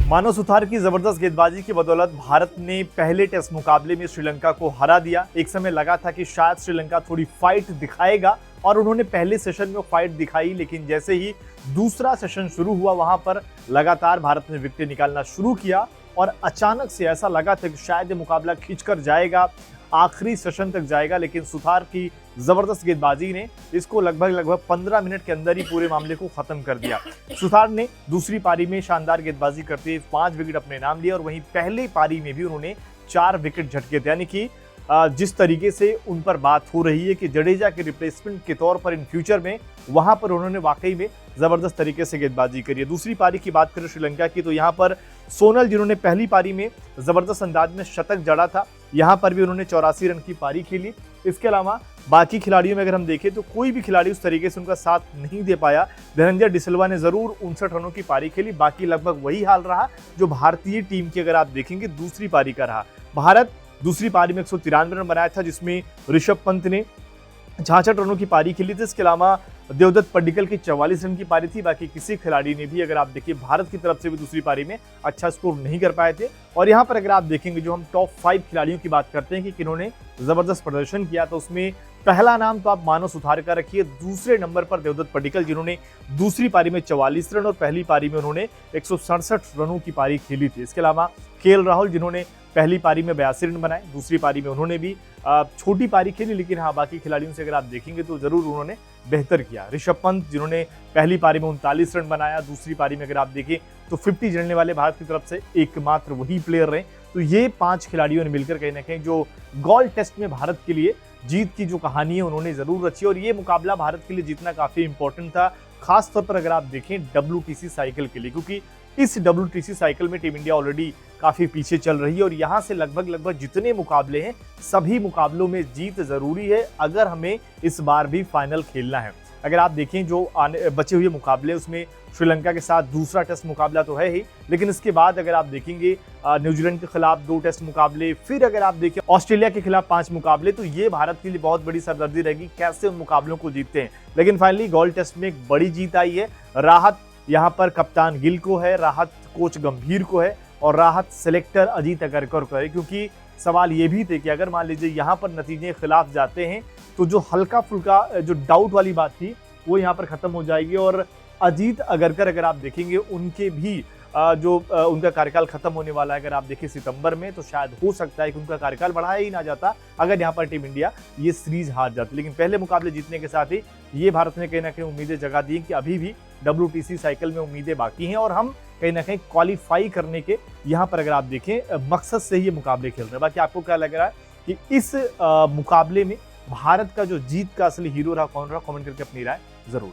मानव सुथार की जबरदस्त गेंदबाजी की बदौलत भारत ने पहले टेस्ट मुकाबले में श्रीलंका को हरा दिया। एक समय लगा था कि शायद श्रीलंका थोड़ी फाइट दिखाएगा और उन्होंने पहले सेशन में फाइट दिखाई, लेकिन जैसे ही दूसरा सेशन शुरू हुआ वहां पर लगातार भारत ने विकेट निकालना शुरू किया और अचानक से ऐसा लगा था कि शायद ये मुकाबला खींचकर जाएगा, आखिरी सेशन तक जाएगा, लेकिन सुथार की जबरदस्त गेंदबाजी ने इसको लगभग 15 मिनट के अंदर ही पूरे मामले को खत्म कर दिया। सुथार ने दूसरी पारी में शानदार गेंदबाजी करते हुए 5 विकेट अपने नाम लिए और वहीं पहली पारी में भी उन्होंने 4 विकेट झटके थे। यानी कि जिस तरीके से उन पर बात हो रही है कि जडेजा के रिप्लेसमेंट के तौर पर इन फ्यूचर में, वहां पर उन्होंने वाकई में जबरदस्त तरीके से गेंदबाजी करी है। दूसरी पारी की बात करें श्रीलंका की, तो यहाँ पर सोनल जिन्होंने पहली पारी में जबरदस्त अंदाज में शतक जड़ा था, यहाँ पर भी उन्होंने 84 रन की पारी खेली। इसके अलावा बाकी खिलाड़ियों में अगर हम देखें तो कोई भी खिलाड़ी उस तरीके से उनका साथ नहीं दे पाया। धनंजय डिसिल्वा ने जरूर 59 रनों की पारी खेली, बाकी लगभग वही हाल रहा जो भारतीय टीम की अगर आप देखेंगे दूसरी पारी का रहा। भारत दूसरी पारी में 193 रन बनाया था, जिसमें ऋषभ पंत ने 66 रनों की पारी खेली थी। इसके अलावा देवदत्त पड्डीकल की 44 रन की पारी थी। बाकी किसी खिलाड़ी ने भी अगर आप देखिए भारत की तरफ से भी दूसरी पारी में अच्छा स्कोर नहीं कर पाए थे। और यहाँ पर अगर आप देखेंगे जो हम टॉप 5 खिलाड़ियों की बात करते हैं कि किन्होंने जबरदस्त प्रदर्शन किया, तो उसमें पहला नाम तो आप मानव सुथार का रखिए, दूसरे नंबर पर देवदत्त पड्डीकल जिन्होंने दूसरी पारी में 44 रन और पहली पारी में उन्होंने 167 रनों की पारी खेली थी। इसके अलावा केएल राहुल जिन्होंने पहली पारी में 82 रन बनाए, दूसरी पारी में उन्होंने भी छोटी पारी खेली, लेकिन हाँ बाकी खिलाड़ियों से अगर आप देखेंगे तो जरूर उन्होंने बेहतर किया। ऋषभ पंत जिन्होंने पहली पारी में 39 रन बनाया, दूसरी पारी में अगर आप देखें तो 50 जड़ने वाले भारत की तरफ से एकमात्र वही प्लेयर रहे। तो ये 5 खिलाड़ियों ने मिलकर कहीं ना कहीं जो गोल्ड टेस्ट में भारत के लिए जीत की जो कहानी है उन्होंने जरूर रची और ये मुकाबला भारत के लिए जीतना काफी इंपॉर्टेंट था, खासतौर पर अगर आप देखें WTC साइकिल के लिए, क्योंकि इस WTC साइकिल में टीम इंडिया ऑलरेडी काफी पीछे चल रही है और यहां से लगभग जितने मुकाबले हैं सभी मुकाबलों में जीत जरूरी है अगर हमें इस बार भी फाइनल खेलना है। अगर आप देखें जो बचे हुए मुकाबले उसमें श्रीलंका के साथ दूसरा टेस्ट मुकाबला तो है ही, लेकिन इसके बाद अगर आप देखेंगे न्यूजीलैंड के खिलाफ 2 टेस्ट मुकाबले, फिर अगर आप देखें ऑस्ट्रेलिया के खिलाफ 5 मुकाबले, तो ये भारत के लिए बहुत बड़ी सरदर्दी रहेगी कैसे उन मुकाबलों को जीतते हैं। लेकिन फाइनली गोल्ड टेस्ट में एक बड़ी जीत आई है। राहत यहाँ पर कप्तान गिल को है, राहत कोच गंभीर को है और राहत सिलेक्टर अजीत अगरकर को है, क्योंकि सवाल ये भी थे कि अगर मान लीजिए यहाँ पर नतीजे खिलाफ जाते हैं तो जो हल्का फुल्का जो डाउट वाली बात थी वो यहाँ पर खत्म हो जाएगी और अजीत अगरकर अगर आप देखेंगे उनके भी उनका कार्यकाल खत्म होने वाला है। अगर आप देखें सितंबर में, तो शायद हो सकता है कि उनका कार्यकाल बढ़ाया ही ना जाता अगर यहाँ पर टीम इंडिया ये सीरीज हार जाती। लेकिन पहले मुकाबले जीतने के साथ ही ये भारत ने कहीं ना कहीं उम्मीदें जगा दी कि अभी भी WTC साइकिल में उम्मीदें बाकी हैं और हम कहीं ना कहीं क्वालिफाई करने के यहाँ पर अगर आप देखें मकसद से ही ये मुकाबले खेल रहे हैं। बाकी आपको क्या लग रहा है कि इस मुकाबले में भारत का जो जीत का असली हीरो रहा कौन रहा, कमेंट करके अपनी राय जरूर।